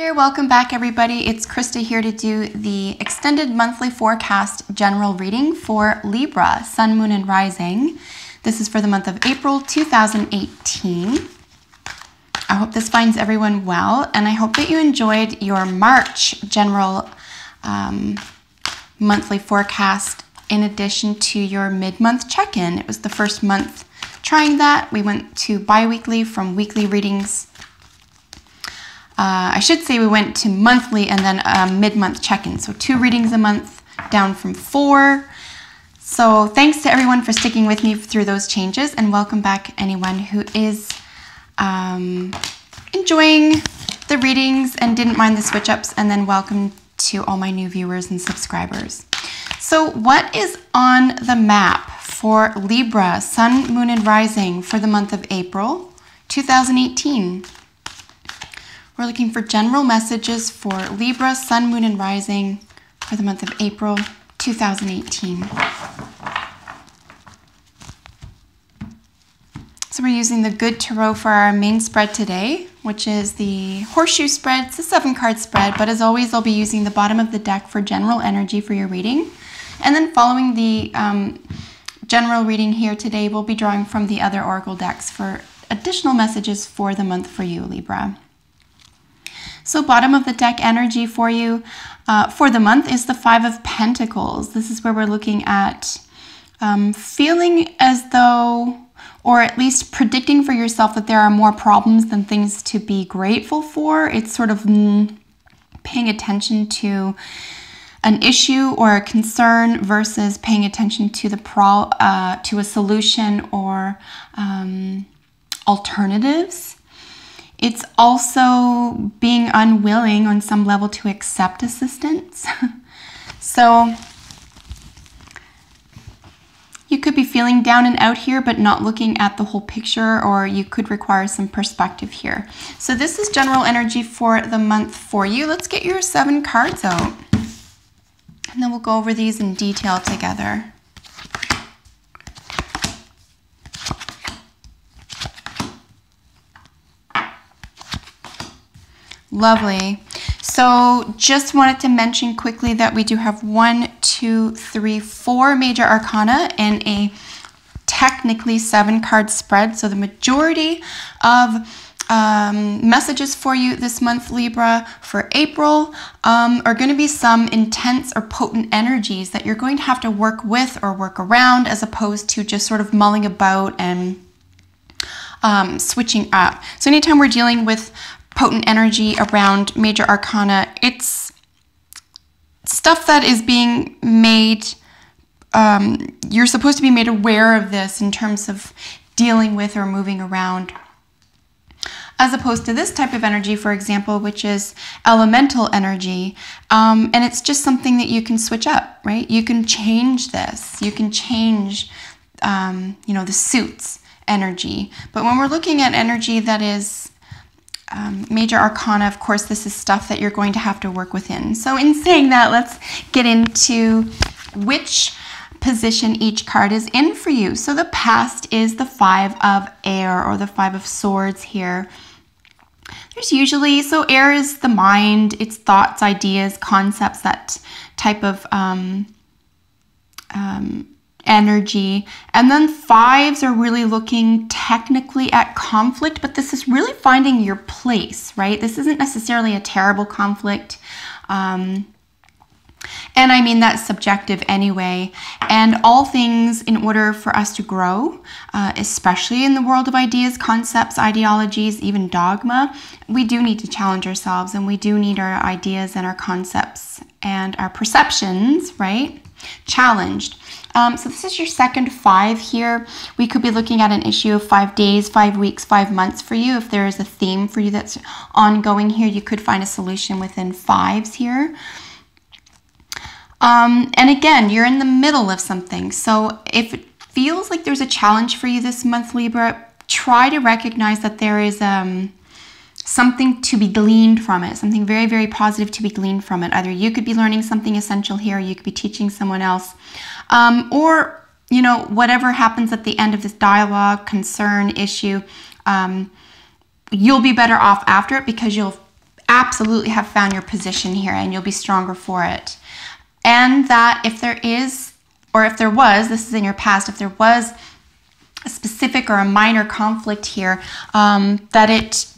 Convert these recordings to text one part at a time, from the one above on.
there, welcome back everybody. It's Krista here to do the extended monthly forecast general reading for Libra, Sun, Moon, and Rising. This is for the month of April 2018. I hope this finds everyone well, and I hope that you enjoyed your March general monthly forecast in addition to your mid-month check-in. It was the first month trying that. We went to bi-weekly from weekly readings. I should say we went to monthly and then a mid-month check-in. So 2 readings a month down from 4. So thanks to everyone for sticking with me through those changes, and welcome back anyone who is enjoying the readings and didn't mind the switch-ups, and then welcome to all my new viewers and subscribers. So what is on the map for Libra, Sun, Moon, and Rising for the month of April 2018? We're looking for general messages for Libra, Sun, Moon, and Rising for the month of April 2018. So we're using the Good Tarot for our main spread today, which is the Horseshoe spread. It's a 7-card spread, but as always, I'll be using the bottom of the deck for general energy for your reading. And then following the general reading here today, we'll be drawing from the other oracle decks for additional messages for the month for you, Libra. So bottom of the deck energy for you for the month is the 5 of Pentacles. This is where we're looking at feeling as though, or at least predicting for yourself that there are more problems than things to be grateful for. It's sort of paying attention to an issue or a concern versus paying attention to to a solution or alternatives. It's also being unwilling on some level to accept assistance. So you could be feeling down and out here, but not looking at the whole picture, or you could require some perspective here. So this is general energy for the month for you. Let's get your 7 cards out, and then we'll go over these in detail together. Lovely. So just wanted to mention quickly that we do have 1, 2, 3, 4 major arcana and a technically 7-card spread. So the majority of messages for you this month, Libra, for April are going to be some intense or potent energies that you're going to have to work with or work around, as opposed to just sort of mulling about and switching up. So anytime we're dealing with potent energy around major arcana, it's stuff that is being made, you're supposed to be made aware of this in terms of dealing with or moving around, as opposed to this type of energy, for example, which is elemental energy, and it's just something that you can switch up, right? You can change this, you can change you know, the suits energy. But when we're looking at energy that is major arcana, of course, this is stuff that you're going to have to work within. So in saying that, let's get into which position each card is in for you. So the past is the 5 of Air, or the 5 of Swords here. There's usually, so air is the mind, it's thoughts, ideas, concepts, that type of energy. And then 5s are really looking technically at conflict, but this is really finding your place, right? This isn't necessarily a terrible conflict. And I mean, that's subjective anyway. And all things, in order for us to grow, especially in the world of ideas, concepts, ideologies, even dogma, we do need to challenge ourselves, and we do need our ideas and our concepts and our perceptions, right, challenged. So this is your second 5 here. We could be looking at an issue of 5 days, 5 weeks, 5 months for you. If there is a theme for you that's ongoing here, you could find a solution within 5s here. And again, you're in the middle of something. So if it feels like there's a challenge for you this month, Libra, try to recognize that there is something to be gleaned from it, something very, very positive to be gleaned from it. Either you could be learning something essential here, or you could be teaching someone else, or, you know, whatever happens at the end of this dialogue, concern, issue, you'll be better off after it, because you'll absolutely have found your position here, and you'll be stronger for it. And that if there is, or if there was, this is in your past, if there was a specific or a minor conflict here, that it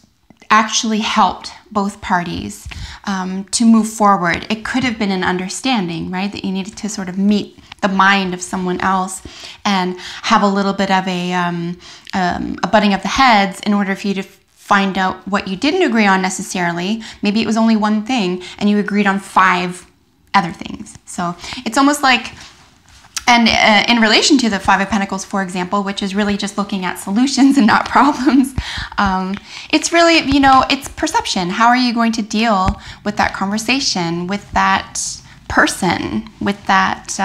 actually helped both parties to move forward. It could have been an understanding, right? That you needed to sort of meet the mind of someone else and have a little bit of a butting of the heads in order for you to find out what you didn't agree on necessarily. Maybe it was only one thing and you agreed on 5 other things. So it's almost like, and in relation to the Five of Pentacles, for example, which is really just looking at solutions and not problems, it's really, you know, it's perception. How are you going to deal with that conversation, with that person, with that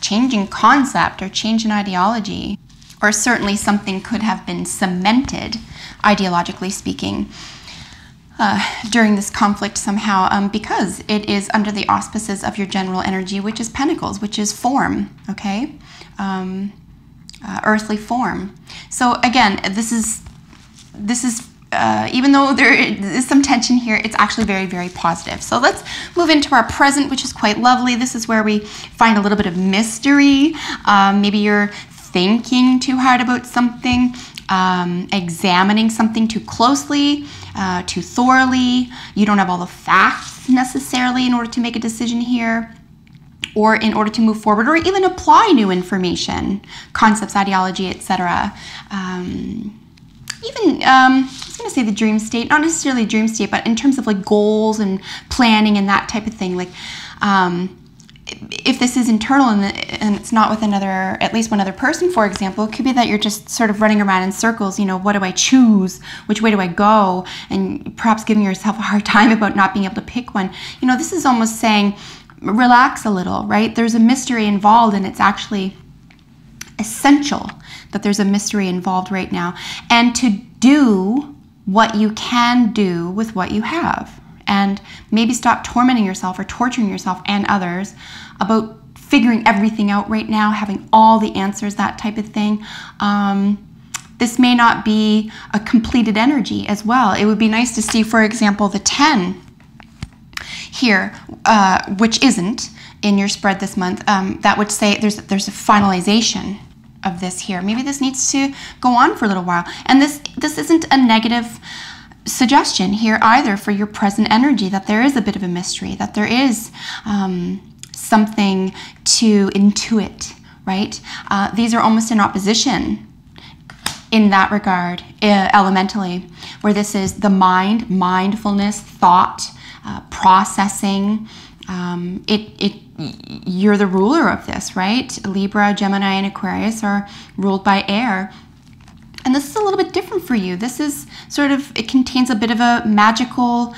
changing concept or change in ideology? Or certainly something could have been cemented, ideologically speaking, during this conflict somehow, because it is under the auspices of your general energy, which is Pentacles, which is form, okay? Earthly form. So again, this is even though there is some tension here, it's actually very, very positive. So let's move into our present, which is quite lovely. This is where we find a little bit of mystery. Maybe you're thinking too hard about something, examining something too closely, too thoroughly. You don't have all the facts necessarily in order to make a decision here, or in order to move forward, or even apply new information, concepts, ideology, etc. Even, I was going to say the dream state, not necessarily dream state, but in terms of like goals and planning and that type of thing. Like, if this is internal and it's not with another, at least one other person, for example, it could be that you're just sort of running around in circles. You know, what do I choose? Which way do I go? And perhaps giving yourself a hard time about not being able to pick one. You know, this is almost saying, relax a little, right? There's a mystery involved, and it's actually essential that there's a mystery involved right now. And to do what you can do with what you have. And maybe stop tormenting yourself or torturing yourself and others about figuring everything out right now, having all the answers, that type of thing. This may not be a completed energy as well. It would be nice to see, for example, the 10 here, which isn't in your spread this month. That would say there's a finalization of this here. Maybe this needs to go on for a little while. And this isn't a negative suggestion here either for your present energy, that there is a bit of a mystery, that there is something to intuit, right? These are almost in opposition in that regard, elementally, where this is the mind, mindfulness, thought, processing. You're the ruler of this, right? Libra, Gemini, and Aquarius are ruled by air. And this is a little bit different for you. This is sort of, it contains a bit of a magical,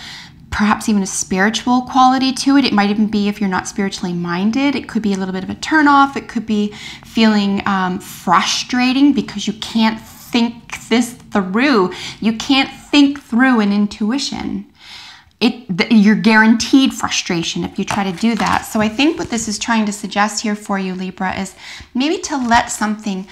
perhaps even a spiritual quality to it. It might even be, if you're not spiritually minded, it could be a little bit of a turnoff. It could be feeling frustrating because you can't think this through. You can't think through an intuition. You're guaranteed frustration if you try to do that. So I think what this is trying to suggest here for you, Libra, is maybe to let something,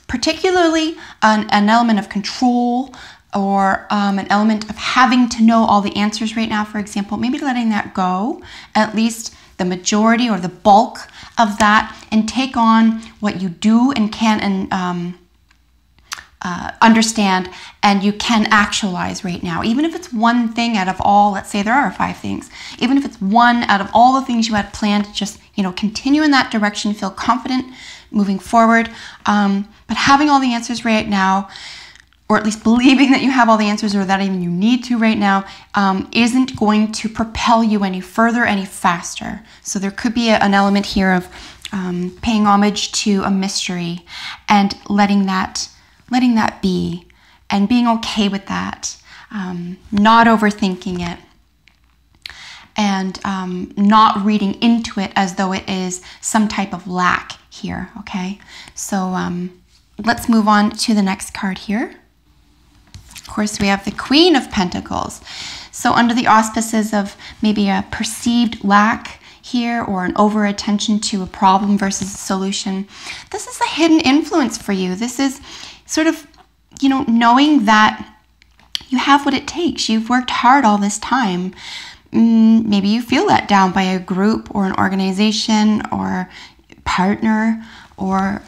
particularly an element of control, or an element of having to know all the answers right now, for example, maybe letting that go, at least the majority or the bulk of that, and take on what you do and can and understand and you can actualize right now. Even if it's one thing out of all, let's say there are 5 things, even if it's one out of all the things you had planned, just, you know, continue in that direction, feel confident moving forward. But having all the answers right now, or at least believing that you have all the answers, or that even you need to right now, isn't going to propel you any further, any faster. So there could be an element here of paying homage to a mystery and letting that be, and being okay with that, not overthinking it, and not reading into it as though it is some type of lack here, okay? So let's move on to the next card here. Of course, we have the Queen of Pentacles. So under the auspices of maybe a perceived lack here, or an over attention to a problem versus a solution, this is a hidden influence for you. This is sort of, you know, knowing that you have what it takes. You've worked hard all this time. Maybe you feel let down by a group or an organization or partner, or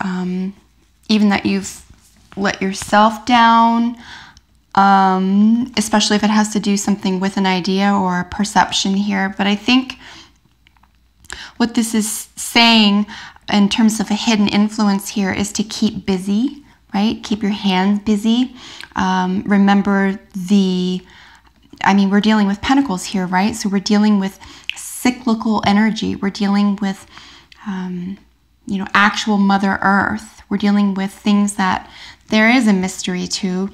even that you've let yourself down, especially if it has to do something with an idea or a perception here. But I think what this is saying in terms of a hidden influence here is to keep busy, right? Keep your hands busy. Remember we're dealing with pentacles here, right? So we're dealing with cyclical energy. We're dealing with, actual Mother Earth. We're dealing with things that there is a mystery to.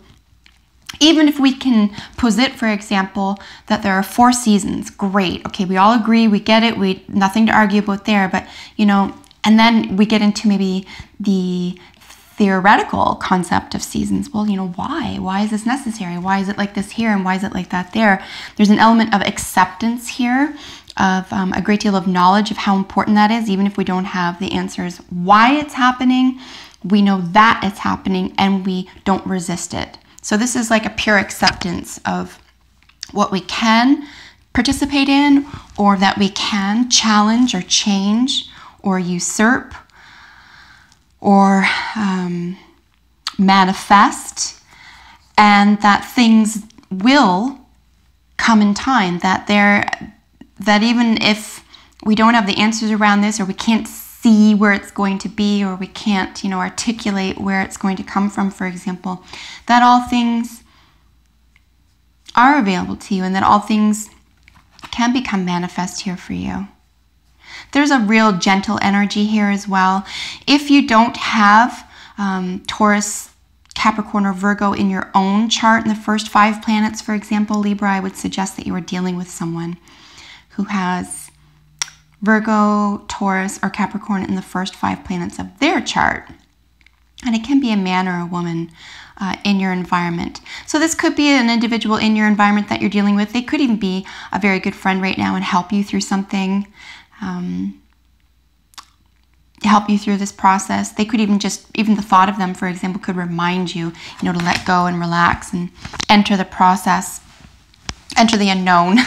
Even if we can posit, for example, that there are 4 seasons, great. Okay, we all agree, we get it, nothing to argue about there. But, and then we get into maybe the theoretical concept of seasons. Well, why? Why is this necessary? Why is it like this here and why is it like that there? There's an element of acceptance here, of a great deal of knowledge of how important that is, even if we don't have the answers why it's happening. We know that it's happening and we don't resist it. So this is like a pure acceptance of what we can participate in, or that we can challenge or change or usurp or manifest, and that things will come in time, that even if we don't have the answers around this, or we can't see where it's going to be, or we can't, articulate where it's going to come from, for example, that all things are available to you and that all things can become manifest here for you. There's a real gentle energy here as well. If you don't have Taurus, Capricorn, or Virgo in your own chart in the first 5 planets, for example, Libra, I would suggest that you are dealing with someone who has Virgo, Taurus, or Capricorn in the first 5 planets of their chart. And it can be a man or a woman in your environment. So this could be an individual in your environment that you're dealing with. They could even be a very good friend right now and help you through something, help you through this process. They could even the thought of them, for example, could remind you, to let go and relax and enter the process, enter the unknown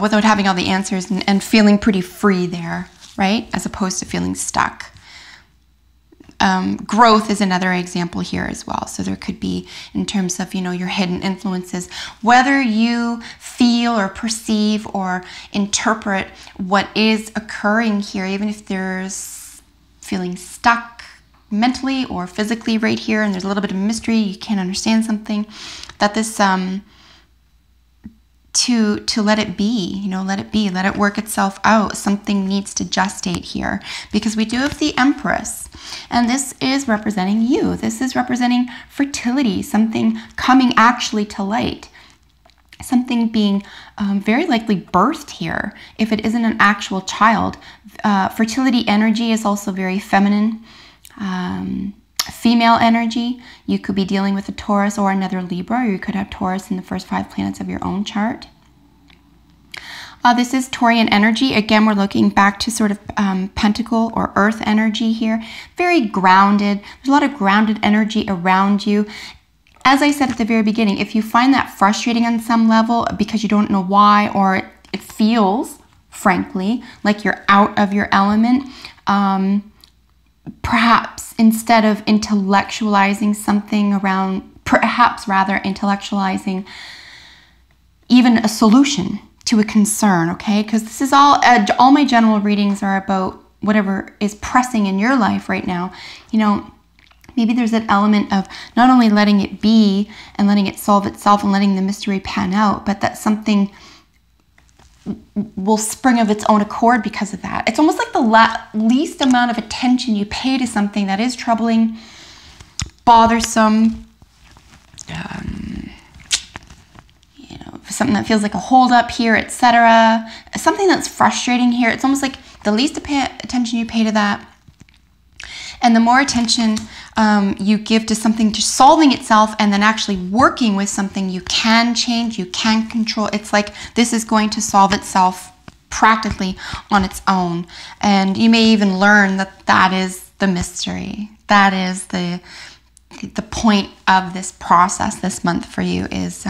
without having all the answers and feeling pretty free there, right? As opposed to feeling stuck. Growth is another example here as well. So there could be, in terms of, your hidden influences, whether you feel or perceive or interpret what is occurring here, even if there's feeling stuck mentally or physically right here, and there's a little bit of mystery, you can't understand something, that this, to let it be, let it be, let it work itself out. Something needs to gestate here, because we do have the Empress, and this is representing you. This is representing fertility, something coming actually to light, something being very likely birthed here. If it isn't an actual child, fertility energy is also very feminine. Female energy. You could be dealing with a Taurus or another Libra, or you could have Taurus in the first 5 planets of your own chart. This is Taurian energy. Again, we're looking back to sort of pentacle or earth energy here. Very grounded. There's a lot of grounded energy around you. As I said at the very beginning, if you find that frustrating on some level because you don't know why, or it feels, frankly, like you're out of your element, perhaps instead of intellectualizing something around, perhaps rather intellectualizing even a solution to a concern, okay? Because this is all my general readings are about whatever is pressing in your life right now. Maybe there's an element of not only letting it be and letting it solve itself and letting the mystery pan out, but that something will spring of its own accord because of that. It's almost like the least amount of attention you pay to something that is troubling, bothersome, something that feels like a holdup here, etc. Something that's frustrating here. It's almost like the least attention you pay to that, and the more attention you give to something just solving itself and then actually working with something you can change, you can control. It's like this is going to solve itself practically on its own. And you may even learn that that is the mystery. That is the the point of this process this month for you is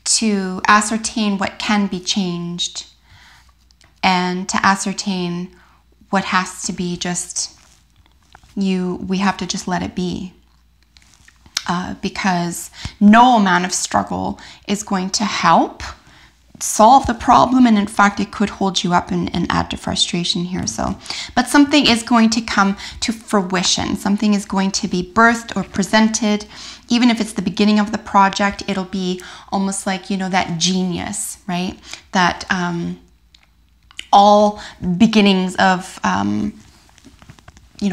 to ascertain what can be changed and to ascertain what has to be just we have to just let it be. Because no amount of struggle is going to help solve the problem, and in fact it could hold you up and add to frustration here. But something is going to come to fruition. Something is going to be birthed or presented. Even if it's the beginning of the project, it'll be almost like, that genius, right? That all beginnings of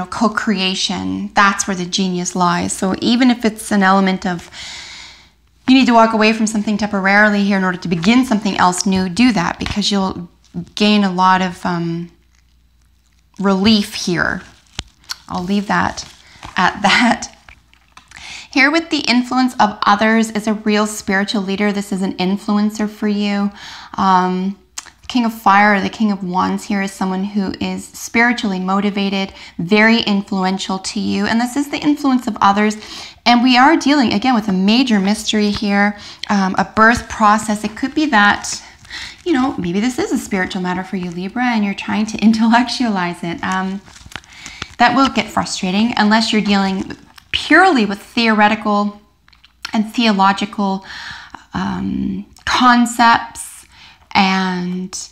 co-creation, that's where the genius lies. So even if it's an element of you need to walk away from something temporarily here in order to begin something else new, do that, because you'll gain a lot of relief here. I'll leave that at that. Here with the influence of others is a real spiritual leader. This is an influencer for you. King of Fire, or the King of Wands here, is someone who is spiritually motivated, very influential to you. And this is the influence of others. And we are dealing, again, with a major mystery here, a birth process. It could be that, maybe this is a spiritual matter for you, Libra, and you're trying to intellectualize it. That will get frustrating unless you're dealing purely with theoretical and theological concepts and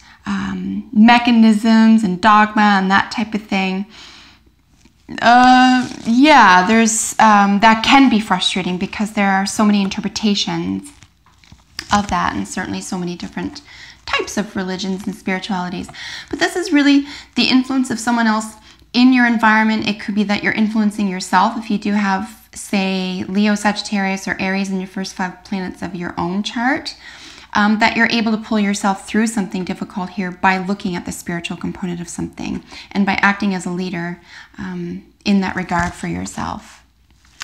mechanisms and dogma and that type of thing. Yeah, there's that can be frustrating because there are so many interpretations of that, and certainly so many different types of religions and spiritualities. But this is really the influence of someone else in your environment. It could be that you're influencing yourself if you do have, say, Leo, Sagittarius, or Aries in your first 5 planets of your own chart. That you're able to pull yourself through something difficult here by looking at the spiritual component of something and by acting as a leader in that regard for yourself.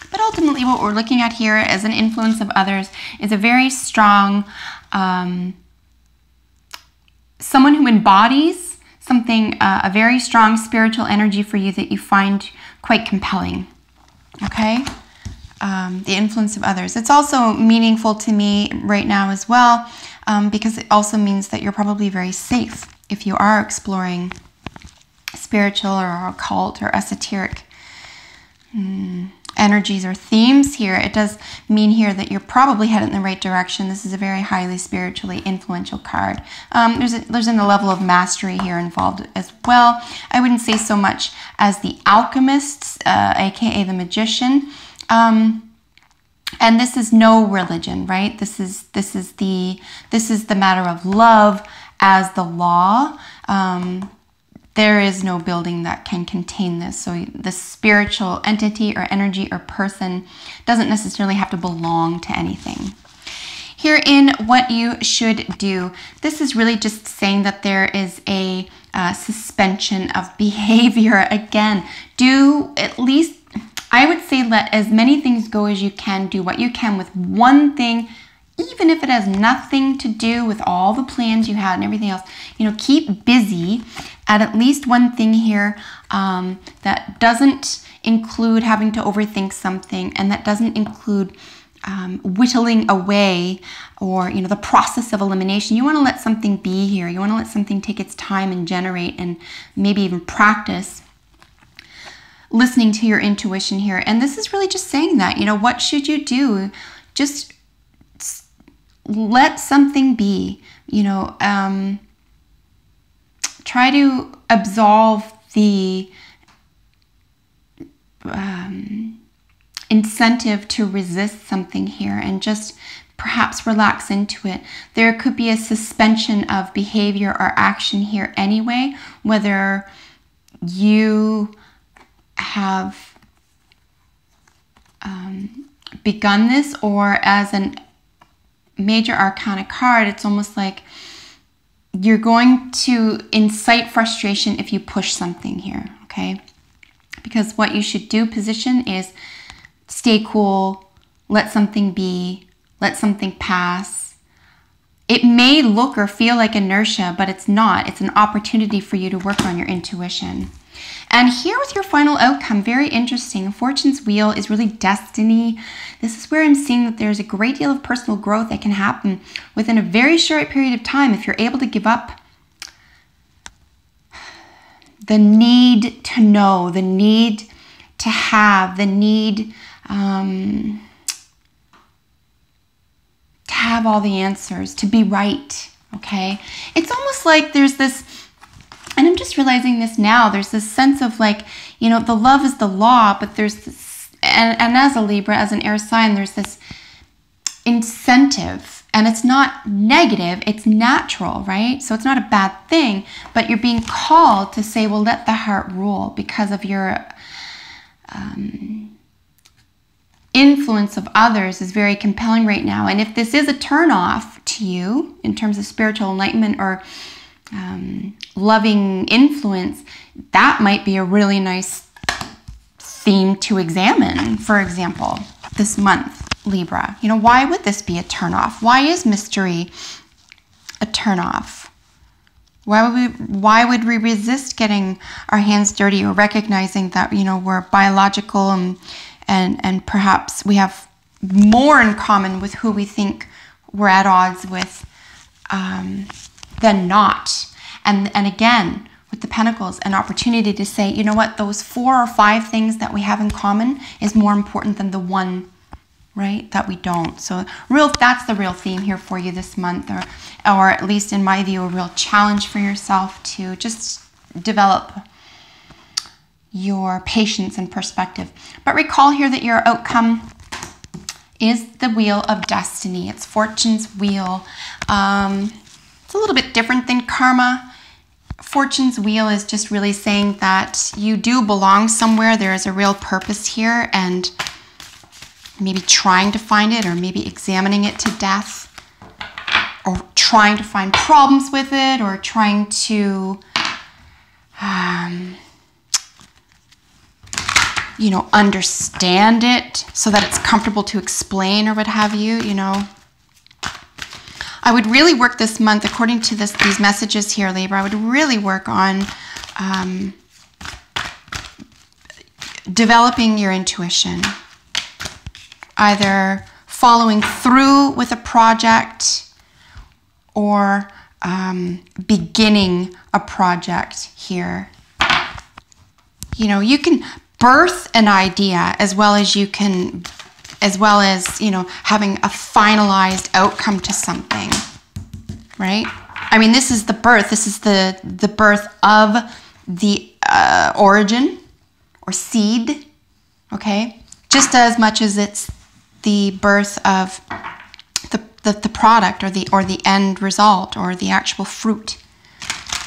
But ultimately what we're looking at here as an influence of others is a very strong, someone who embodies something, a very strong spiritual energy for you that you find quite compelling, okay? The influence of others. It's also meaningful to me right now as well, because it also means that you're probably very safe if you are exploring spiritual or occult or esoteric energies or themes here. It does mean here that you're probably headed in the right direction. This is a very highly spiritually influential card. There's a level of mastery here involved as well. I wouldn't say so much as the alchemists, aka the magician. And this is no religion, right? This is the matter of love as the law. There is no building that can contain this. So the spiritual entity or energy or person doesn't necessarily have to belong to anything. Here in what you should do, this is really just saying that there is a suspension of behavior. Again, do at least, I would say, let as many things go as you can. Do what you can with one thing, even if it has nothing to do with all the plans you had and everything else. Keep busy at least one thing here that doesn't include having to overthink something, and that doesn't include whittling away or, the process of elimination. You want to let something be here. You want to let something take its time and generate, and maybe even practice listening to your intuition here. And this is really just saying that, what should you do? Just let something be, try to absolve the incentive to resist something here and just perhaps relax into it. There could be a suspension of behavior or action here anyway, whether you have begun this or as a major arcana card. It's almost like you're going to incite frustration if you push something here, okay? Because what you should do, position, is stay cool, let something be, let something pass. It may look or feel like inertia, but it's not. It's an opportunity for you to work on your intuition. And here with your final outcome, very interesting. Fortune's wheel is really destiny. This is where I'm seeing that there's a great deal of personal growth that can happen within a very short period of time if you're able to give up the need to know, the need to have, the need to have all the answers, to be right, okay? It's almost like there's this, and I'm just realizing this now, there's this sense of like, you know, the love is the law, but there's this, and as a Libra, as an air sign, there's this incentive, and it's not negative, it's natural, right? So it's not a bad thing, but you're being called to say, well, let the heart rule because of your influence of others is very compelling right now. And if this is a turn-off to you in terms of spiritual enlightenment or loving influence, that might be a really nice theme to examine, for example, this month, Libra. You know, why would this be a turn-off? Why is mystery a turn-off? Why would we resist getting our hands dirty or recognizing that, you know, we're biological and perhaps we have more in common with who we think we're at odds with than not. And again, with the Pentacles, an opportunity to say, you know what, those 4 or 5 things that we have in common is more important than the one, right, that we don't. So that's the real theme here for you this month, or at least in my view, a real challenge for yourself to just develop your patience and perspective. But recall here that your outcome is the wheel of destiny. It's Fortune's wheel. It's a little bit different than karma. Fortune's wheel is just really saying that you do belong somewhere. There is a real purpose here, and maybe trying to find it, or maybe examining it to death, or trying to find problems with it, or trying to you know, understand it so that it's comfortable to explain or what have you, you know. I would really work this month, according to these messages here, Libra, I would really work on developing your intuition, either following through with a project or beginning a project here. You know, you can birth an idea as well as you know, having a finalized outcome to something, right? I mean, this is the birth. This is the birth of the origin or seed, okay? Just as much as it's the birth of the product or the end result or the actual fruit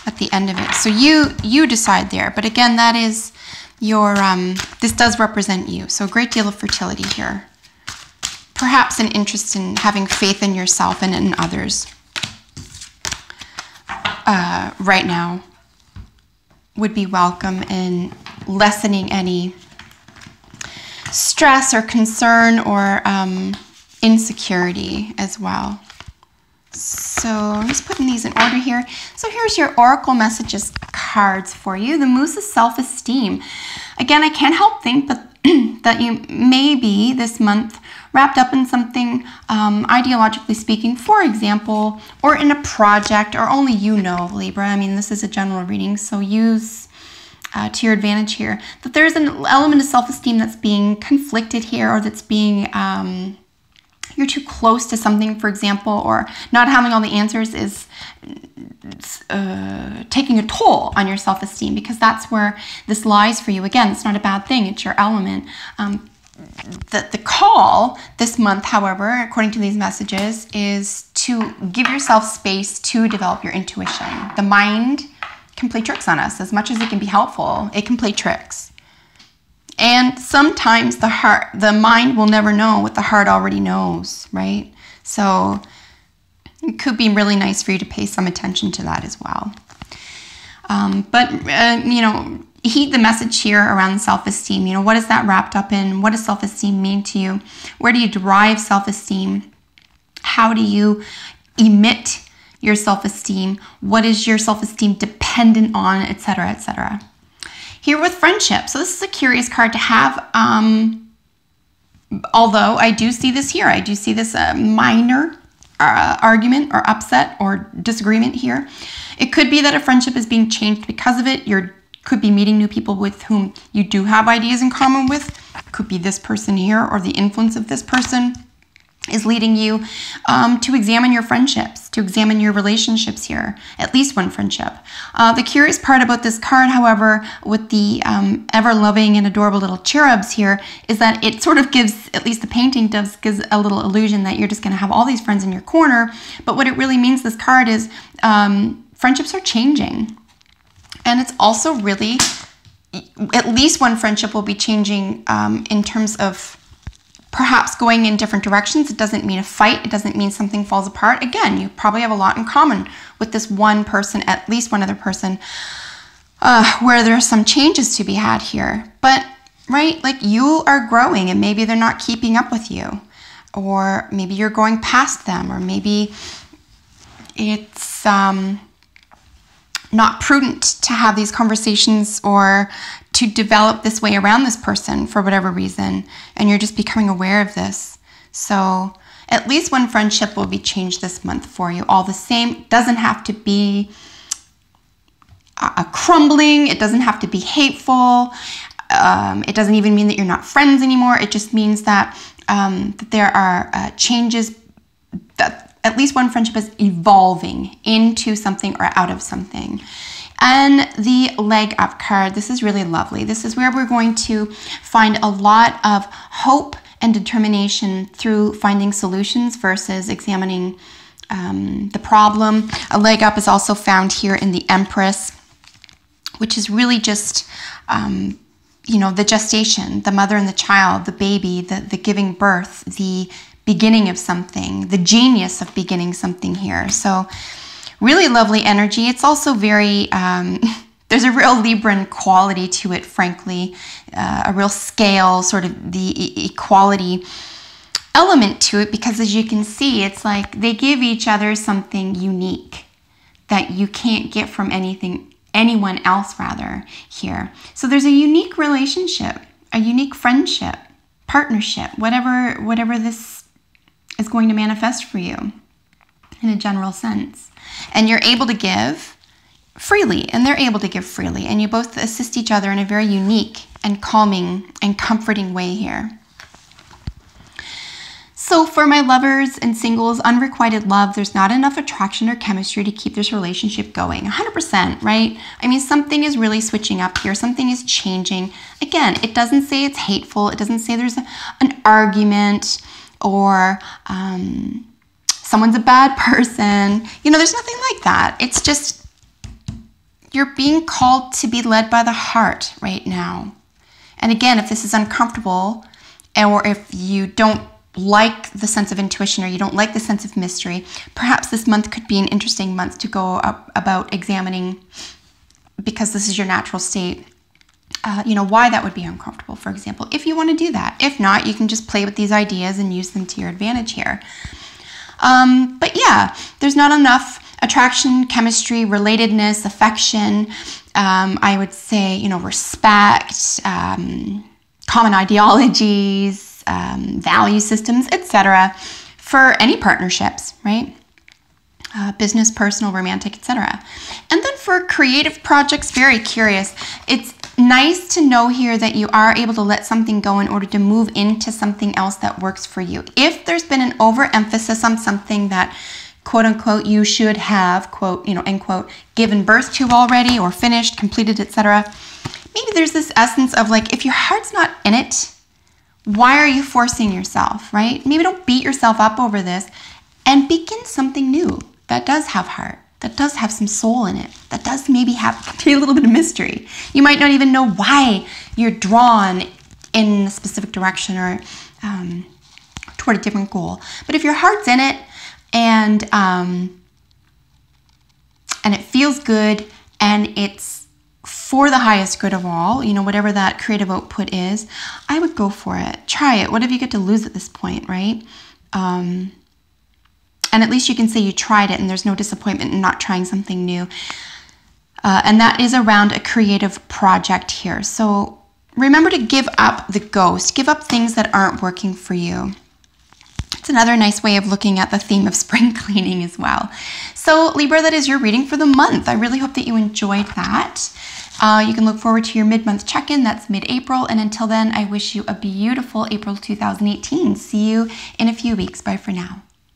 at the end of it. So you decide there. But again, that is your, this does represent you. So a great deal of fertility here. Perhaps an interest in having faith in yourself and in others right now would be welcome in lessening any stress or concern or insecurity as well. So I'm just putting these in order here. So here's your Oracle Messages cards for you. The Moose is self-esteem. Again, I can't help think that you may be this month wrapped up in something, ideologically speaking, for example, or in a project, or only you know, Libra. I mean, this is a general reading, so use to your advantage here, that there's an element of self-esteem that's being conflicted here, or that's being, you're too close to something, for example, or not having all the answers is taking a toll on your self-esteem, because that's where this lies for you. Again, it's not a bad thing, it's your element. The call this month, however, according to these messages, is to give yourself space to develop your intuition. The mind can play tricks on us. As much as it can be helpful, it can play tricks. And sometimes the mind will never know what the heart already knows, right? So it could be really nice for you to pay some attention to that as well. You know, heed the message here around self-esteem. You know, what is that wrapped up in? What does self-esteem mean to you? Where do you derive self-esteem? How do you emit your self-esteem? What is your self-esteem dependent on, etc., etc.? Here with friendship. So this is a curious card to have. Although I do see this here. I do see this minor argument or upset or disagreement here. It could be that a friendship is being changed because of it. You could be meeting new people with whom you do have ideas in common with. Could be this person here, or the influence of this person is leading you to examine your friendships, to examine your relationships here, at least one friendship. The curious part about this card, however, with the ever-loving and adorable little cherubs here, is that it sort of gives, at least the painting does, gives a little illusion that you're just going to have all these friends in your corner. But what it really means, this card, is friendships are changing. And it's also really, at least one friendship will be changing in terms of perhaps going in different directions. It doesn't mean a fight. It doesn't mean something falls apart. Again, you probably have a lot in common with this one person, at least one other person, where there are some changes to be had here. But, right, like you are growing and maybe they're not keeping up with you, or maybe you're going past them, or maybe it's not prudent to have these conversations or to develop this way around this person for whatever reason, and you're just becoming aware of this. So at least one friendship will be changed this month for you. All the same, it doesn't have to be a crumbling. It doesn't have to be hateful. It doesn't even mean that you're not friends anymore. It just means that, that there are changes, that at least one friendship is evolving into something or out of something. And the leg up card, this is really lovely. This is where we're going to find a lot of hope and determination through finding solutions versus examining the problem. A leg up is also found here in the Empress, which is really just, you know, the gestation, the mother and the child, the baby, the giving birth, the beginning of something, the genius of beginning something here. So really lovely energy. It's also very, there's a real Libran quality to it, frankly, a real scale, sort of the equality element to it, because as you can see, it's like they give each other something unique that you can't get from anyone else rather here. So there's a unique relationship, a unique friendship, partnership, whatever this is going to manifest for you in a general sense. And you're able to give freely, and they're able to give freely, and you both assist each other in a very unique and calming and comforting way here. So for my lovers and singles, unrequited love, there's not enough attraction or chemistry to keep this relationship going. 100%, right? I mean, something is really switching up here. Something is changing. Again, it doesn't say it's hateful. It doesn't say there's an argument or someone's a bad person. You know, there's nothing like that. It's just you're being called to be led by the heart right now. And again, if this is uncomfortable, or if you don't like the sense of intuition, or you don't like the sense of mystery, perhaps this month could be an interesting month to go about examining, because this is your natural state, you know, why that would be uncomfortable, for example, if you want to do that. If not, you can just play with these ideas and use them to your advantage here. But yeah, there's not enough attraction, chemistry, relatedness, affection, I would say, you know, respect, common ideologies, value systems, etc. for any partnerships, right? Business, personal, romantic, etc. And then for creative projects, very curious. It's nice to know here that you are able to let something go in order to move into something else that works for you. If there's been an overemphasis on something that, quote unquote, you should have, quote, you know, end quote, given birth to already or finished, completed, etc. Maybe there's this essence of like, if your heart's not in it, why are you forcing yourself, right? Maybe don't beat yourself up over this and begin something new that does have heart, that does have some soul in it, that does maybe have a little bit of mystery. You might not even know why you're drawn in a specific direction or toward a different goal. But if your heart's in it and it feels good and it's for the highest good of all, you know, whatever that creative output is, I would go for it. Try it. What have you got to lose at this point, right? And at least you can say you tried it and there's no disappointment in not trying something new. And that is around a creative project here. So remember to give up the ghost, give up things that aren't working for you. It's another nice way of looking at the theme of spring cleaning as well. So Libra, that is your reading for the month. I really hope that you enjoyed that. You can look forward to your mid-month check-in. That's mid-April. And until then, I wish you a beautiful April 2018. See you in a few weeks. Bye for now.